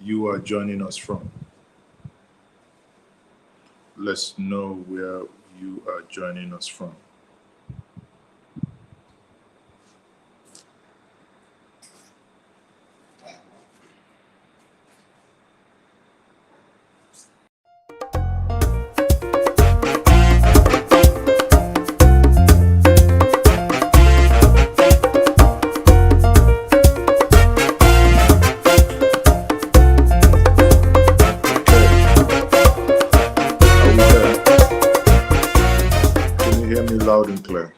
you are joining us from. Let's know where you are joining us from. Are we there? Can you hear me loud and clear?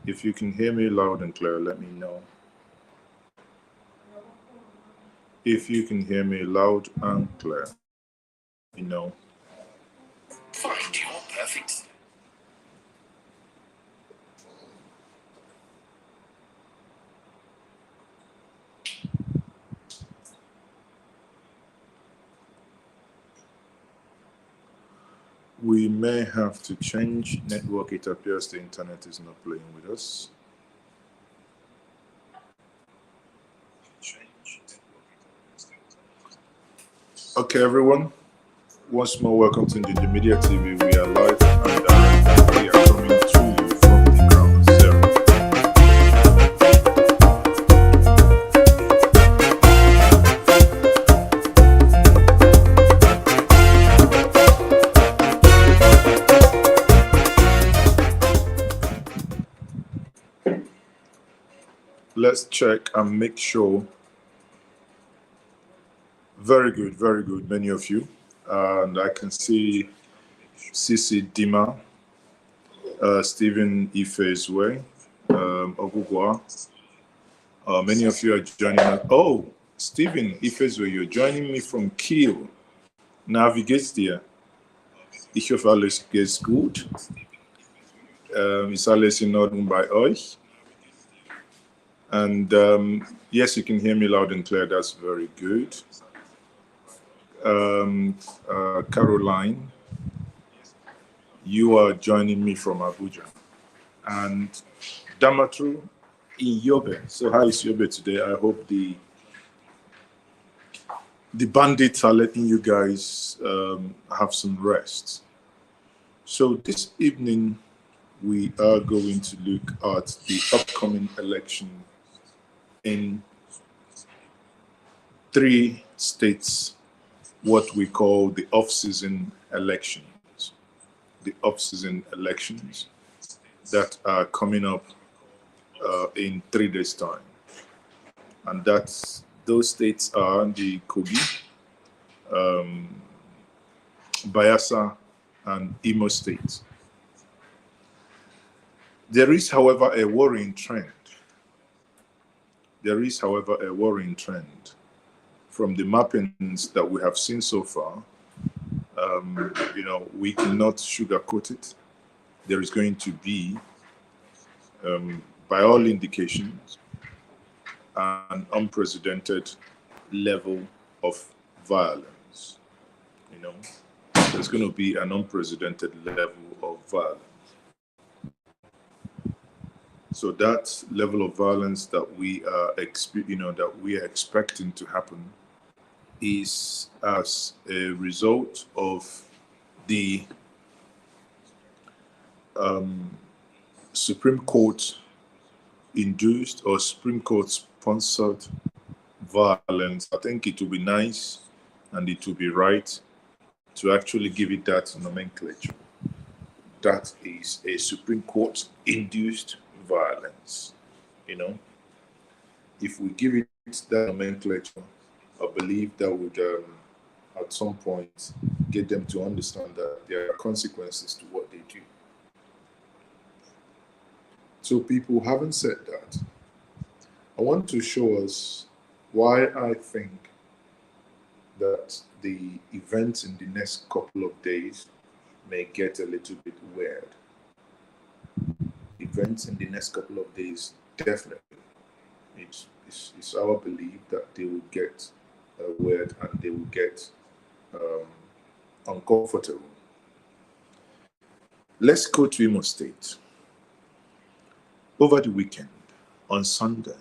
If you can hear me loud and clear, let me know. If you can hear me loud and clear, you know. Find your perfect. We may have to change network. It appears the internet is not playing with us. Okay, everyone. Once more, welcome to Ginger Media TV. We are live and direct, and we are coming to you from the ground zero. Let's check and make sure. Very good, very good. Many of you. And I can see Sisi Dima, Stephen Ifezwe, Ogugwa. Many of you are joining us. Oh, Stephen Ifezwe, you're joining me from Kiel. Na, wie geht's dir? Ich hoffe, alles geht gut. Ist alles in Ordnung bei euch? And yes, you can hear me loud and clear. That's very good. Caroline, you are joining me from Abuja. And Damatru in Yobe. So how is Yobe today? I hope the bandits are letting you guys have some rest. So this evening, we are going to look at the upcoming election in 3 states, what we call the off-season elections. The off-season elections that are coming up in 3 days' time. And those states are the Kogi, Bayelsa, and Imo states. There is, however, a worrying trend. There is, however, a worrying trend from the mappings that we have seen so far. We cannot sugarcoat it. There is going to be, by all indications, an unprecedented level of violence. There's going to be an unprecedented level of violence. So that level of violence that we are, expecting to happen is as a result of the Supreme Court induced or Supreme Court sponsored violence. I think it would be nice and it would be right to actually give it that nomenclature. That is a Supreme Court induced violence. If we give it that nomenclature, I believe that would at some point get them to understand that there are consequences to what they do. So people haven't said that. I want to show us why I think that the events in the next couple of days may get a little bit weird. Events in the next couple of days, definitely. It's our belief that they will get weird and they will get uncomfortable. Let's go to Imo State. Over the weekend, on Sunday,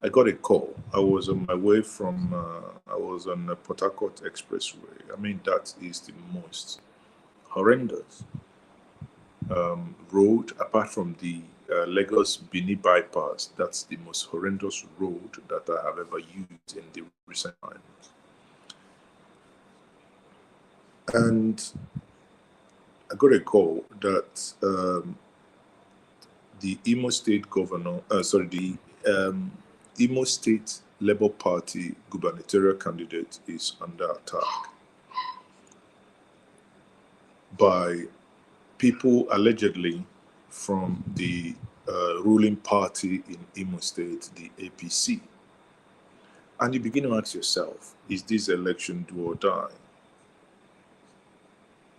I got a call. I was on my way from, I was on the Port Harcourt Expressway. I mean, that is the most horrendous road, apart from the Lagos Bini bypass. That's the most horrendous road that I have ever used in the recent times. And I got a call that the Imo State governor, the Imo State Labour Party gubernatorial candidate is under attack by people allegedly from the ruling party in Imo State, the APC. And you begin to ask yourself, is this election do or die?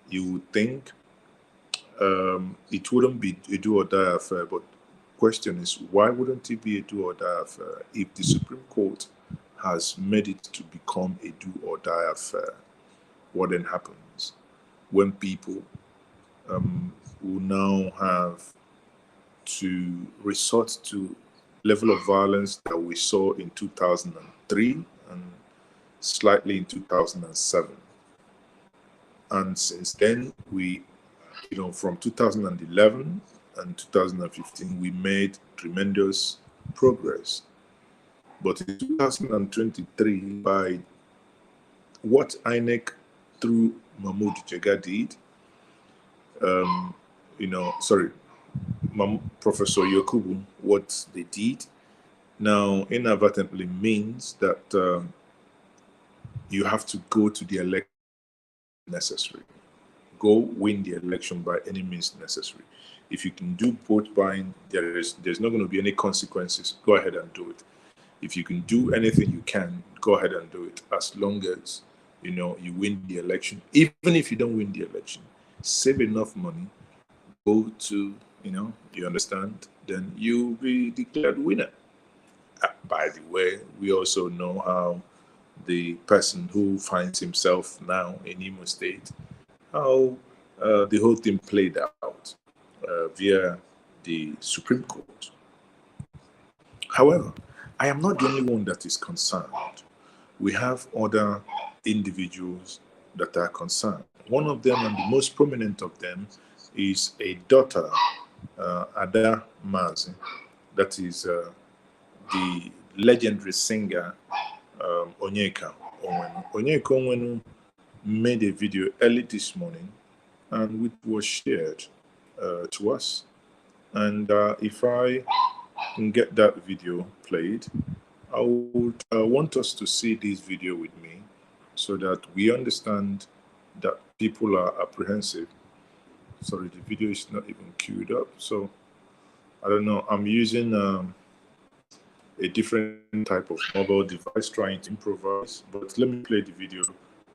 You would think it wouldn't be a do or die affair, but question is, why wouldn't it be a do or die affair if the Supreme Court has made it to become a do or die affair? What then happens when people who now have to resort to level of violence that we saw in 2003 and slightly in 2007? And since then, from 2011 and 2015, we made tremendous progress. But in 2023, by what INEC through Mahmoud Jega did, Professor Yakubu, what they did now inadvertently means that you have to go to the election necessary. Go win the election by any means necessary. If you can do vote buying, there's not going to be any consequences. Go ahead and do it. If you can do anything you can, go ahead and do it. As long as you win the election. Even if you don't win the election, save enough money, go to you understand, then you'll be declared winner. By the way, we also know how the person who finds himself now in Imo State, how the whole thing played out via the Supreme Court. However, I am not the only one that is concerned. We have other individuals that are concerned. One of them, and the most prominent of them, is a daughter, Ada Mazi, that is the legendary singer Onyeka Onwenu. Onyeka Onwenu made a video early this morning, and which was shared to us. And if I can get that video played, I would want us to see this video with me so that we understand that people are apprehensive. Sorry, the video is not even queued up. So I don't know. I'm using a different type of mobile device trying to improvise. But let me play the video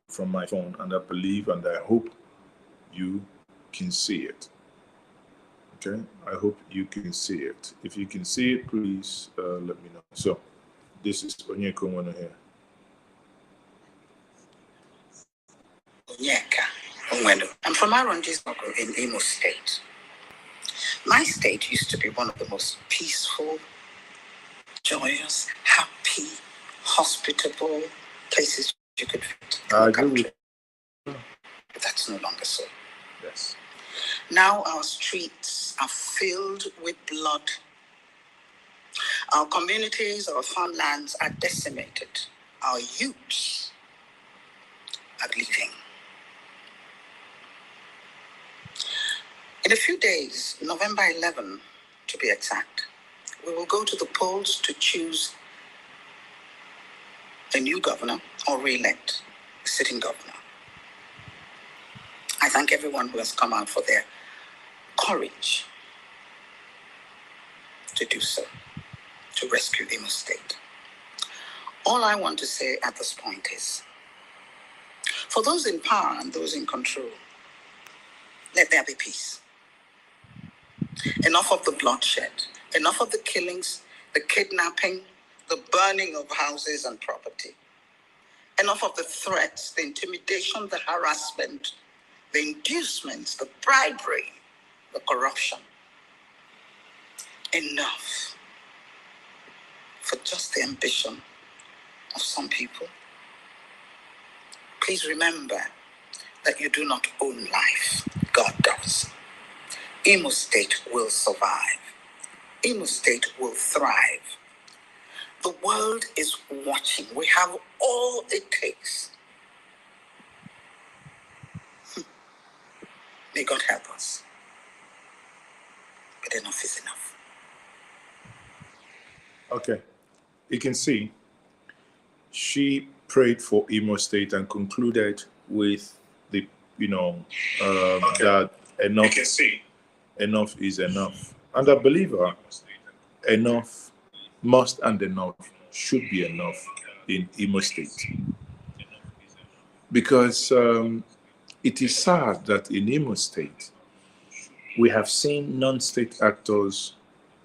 from my phone, and I believe and I hope you can see it. Okay, I hope you can see it. If you can see it, please let me know. So this is Onyeka Onwenu here. Onyeka Onwenu. I'm from Arondi's in Imo State. My state used to be one of the most peaceful, joyous, happy, hospitable places you could visit in the country. But that's no longer so. Yes. Now our streets are filled with blood. Our communities, our farmlands are decimated. Our youths are leaving. In a few days, November 11 to be exact, we will go to the polls to choose a new governor or re-elect a sitting governor. I thank everyone who has come out for their courage to do so, to rescue Imo State. All I want to say at this point is, for those in power and those in control, let there be peace. Enough of the bloodshed, enough of the killings, the kidnapping, the burning of houses and property. Enough of the threats, the intimidation, the harassment, the inducements, the bribery, the corruption. Enough. for just the ambition of some people. Please remember that you do not own life. God does. Imo State will survive. Imo State will thrive. The world is watching. We have all it takes. May God help us. But enough is enough. Okay. You can see she prayed for Imo State and concluded with the, that enough, you can see, enough is enough. And I believe her, enough must and enough should be enough in Imo State. Because it is sad that in Imo State, we have seen non-state actors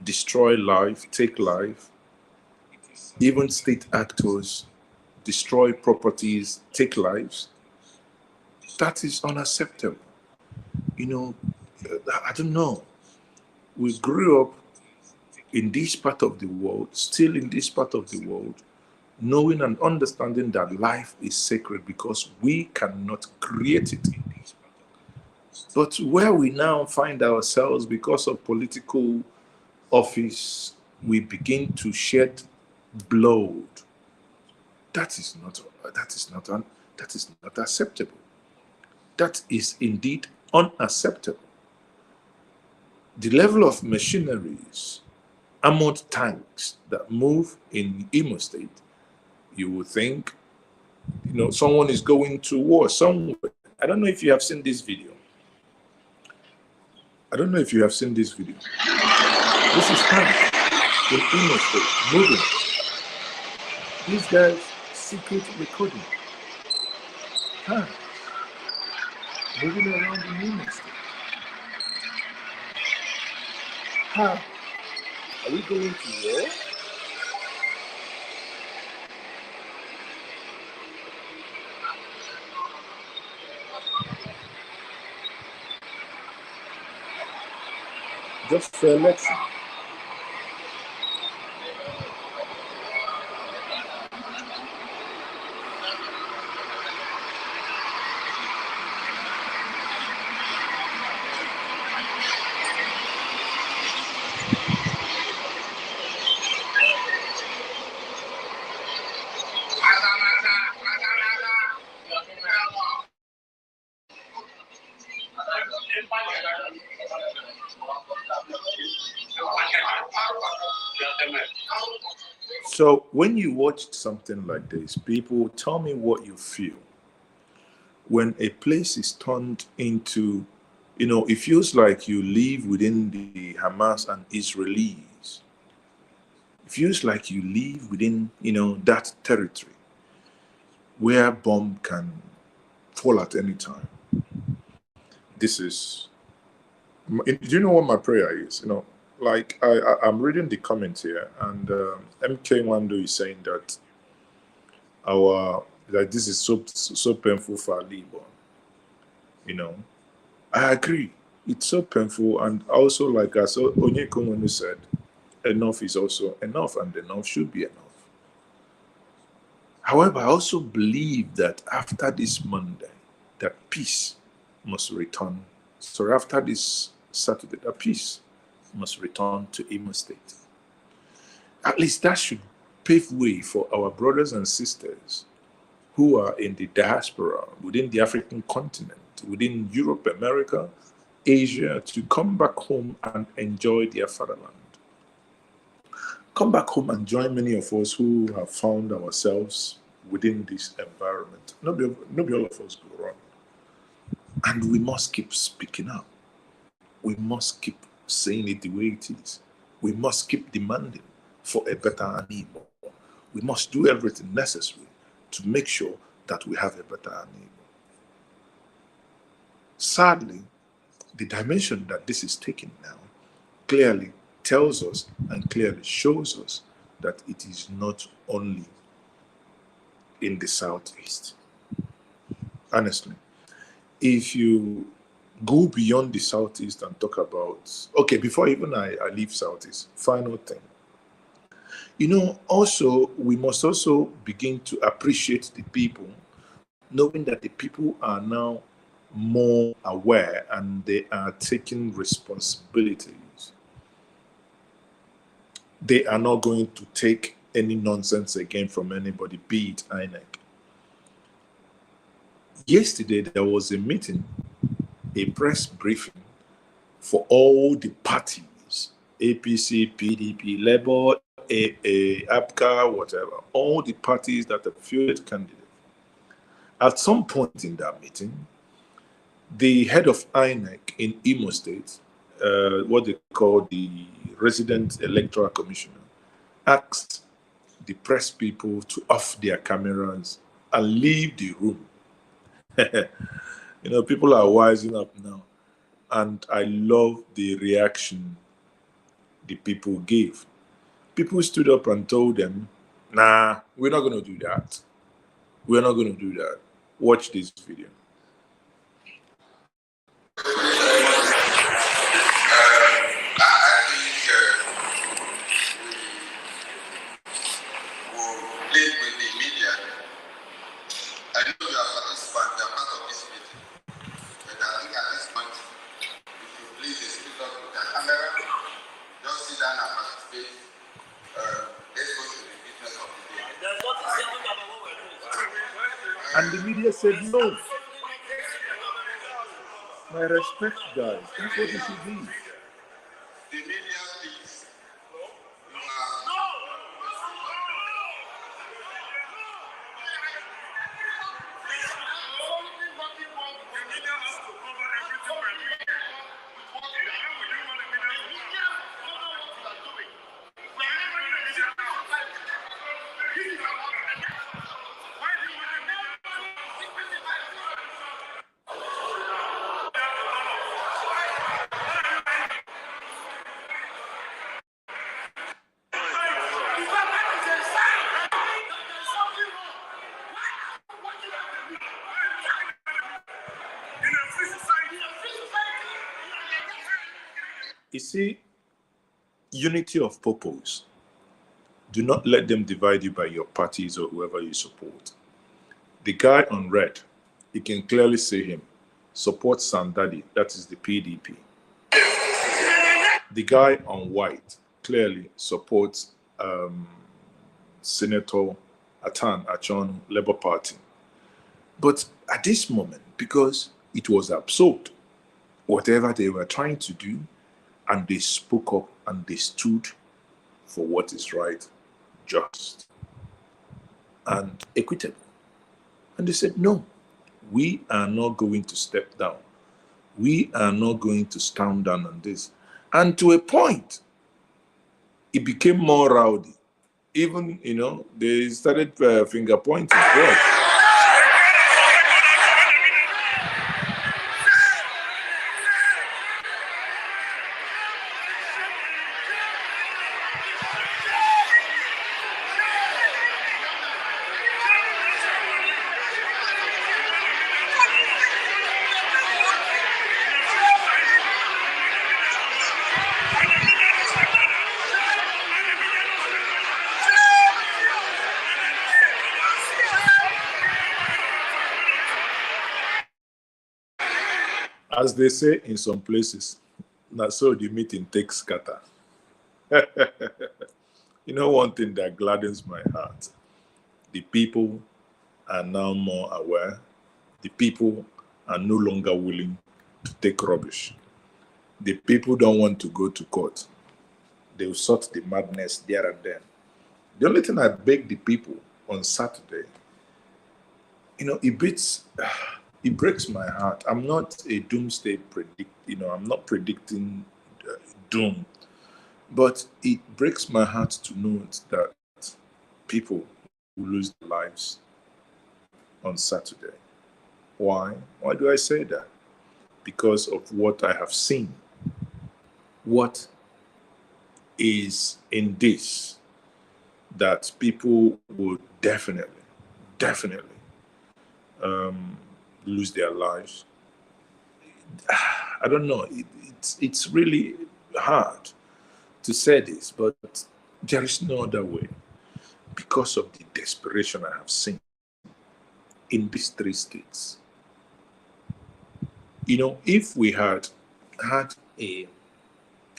destroy life, take life, even state actors destroy properties, take lives. That is unacceptable. I don't know. We grew up in this part of the world, still in this part of the world, knowing and understanding that life is sacred because we cannot create it. But where we now find ourselves because of political office, we begin to shed blood. That is not acceptable. That is indeed unacceptable. The level of machineries, armored tanks that move in Imo State, you would think, someone is going to war somewhere. I don't know if you have seen this video. This is tanks in Imo State moving. These guys secret recording. Tanks moving around in Imo State. How? Are we going to war? Just for election. So when you watch something like this, people tell me what you feel. When a place is turned into, it feels like you live within the Hamas and Israelis. It feels like you live within, that territory where bomb can fall at any time. This is, do you know what my prayer is? Like I'm reading the comments here, and MK Wando is saying that that this is so painful for Ali. I agree. It's so painful, and also like I saw Onyekon said, enough is also enough, and enough should be enough. However, I also believe that after this Monday, that peace must return. So after this Saturday, that peace must return to Imo State. At least that should pave way for our brothers and sisters who are in the diaspora, within the African continent, within Europe, America, Asia, to come back home and enjoy their fatherland. Come back home and join many of us who have found ourselves within this environment. Not all of us go wrong. And we must keep speaking up. We must keep saying it the way it is. We must keep demanding for a better Imo. We must do everything necessary to make sure that we have a better Imo. Sadly, the dimension that this is taking now clearly tells us and clearly shows us that it is not only in the Southeast. Honestly, if you go beyond the Southeast and talk about, okay, before even I leave Southeast, final thing. Also, we must also begin to appreciate the people, knowing that the people are now more aware and they are taking responsibilities. They are not going to take any nonsense again from anybody, be it INEC. Yesterday, there was a meeting, a press briefing for all the parties, APC, PDP, Labour, APCA, whatever, all the parties that have fielded candidates. At some point in that meeting, the head of INEC in Imo State, what they call the resident electoral commissioner, asked the press people to off their cameras and leave the room. People are wising up now. And I love the reaction the people gave. People stood up and told them, nah, we're not going to do that. We're not going to do that. Watch this video. And the media said no. My respect, guys. That's what it should be. The media speaks. You see, unity of purpose. Do not let them divide you by your parties or whoever you support. The guy on red, you can clearly see him, supports Sandadi, that is the PDP. The guy on white clearly supports Senator Atan Achonu, Labour Party. But at this moment, because it was absurd, whatever they were trying to do, and they spoke up and they stood for what is right, just, and equitable. And they said, no, we are not going to step down. We are not going to stand down on this. And to a point, it became more rowdy. Even, they started finger pointing. As they say in some places, now so the meeting takes scatter. One thing that gladdens my heart, the people are now more aware. The people are no longer willing to take rubbish. The people don't want to go to court. They'll sort the madness there and then. The only thing I beg the people on Saturday, it breaks my heart. I'm not a doomsday I'm not predicting doom, but it breaks my heart to note that people will lose their lives on Saturday. Why? Why do I say that? Because of what I have seen. What is in this that people will definitely lose their lives. I don't know. It's really hard to say this, but There is no other way because of the desperation I have seen in these three states. You know, if we had had an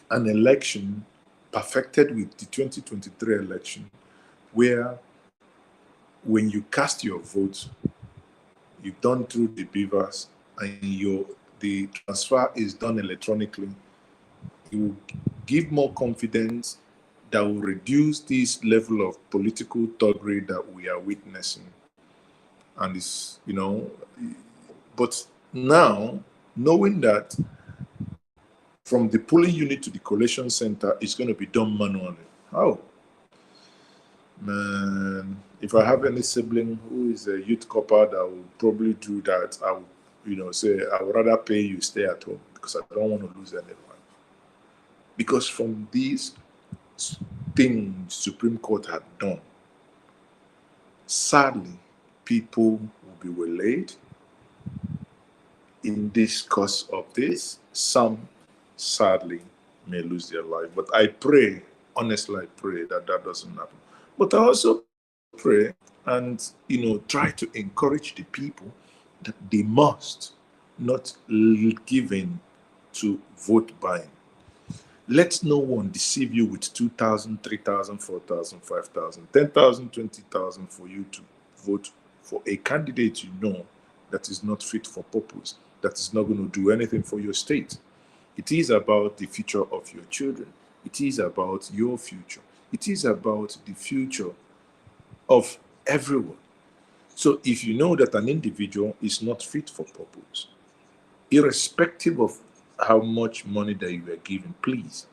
election perfected with the 2023 election, where when you cast your vote, you've done through the beavers and the transfer is done electronically, it will give more confidence that will reduce this level of political thuggery that we are witnessing. And it's, you know, but now, knowing that from the polling unit to the collation center is going to be done manually. How? Man, if I have any sibling who is a youth copper that will probably do that, I would, you know, say, I would rather pay you stay at home because I don't want to lose anyone. Because from these things Supreme Court had done, sadly, people will be waylaid in this course of this. Some, sadly, may lose their life. But I pray, honestly, I pray that that doesn't happen. But I also pray and, you know, try to encourage the people that they must not give in to vote buying. Let no one deceive you with 2,000, 3,000, 4,000, 5,000, 10,000, 20,000 for you to vote for a candidate you know that is not fit for purpose, that is not going to do anything for your state. It is about the future of your children. It is about your future. It is about the future of everyone. So if you know that an individual is not fit for purpose, irrespective of how much money that you are given, please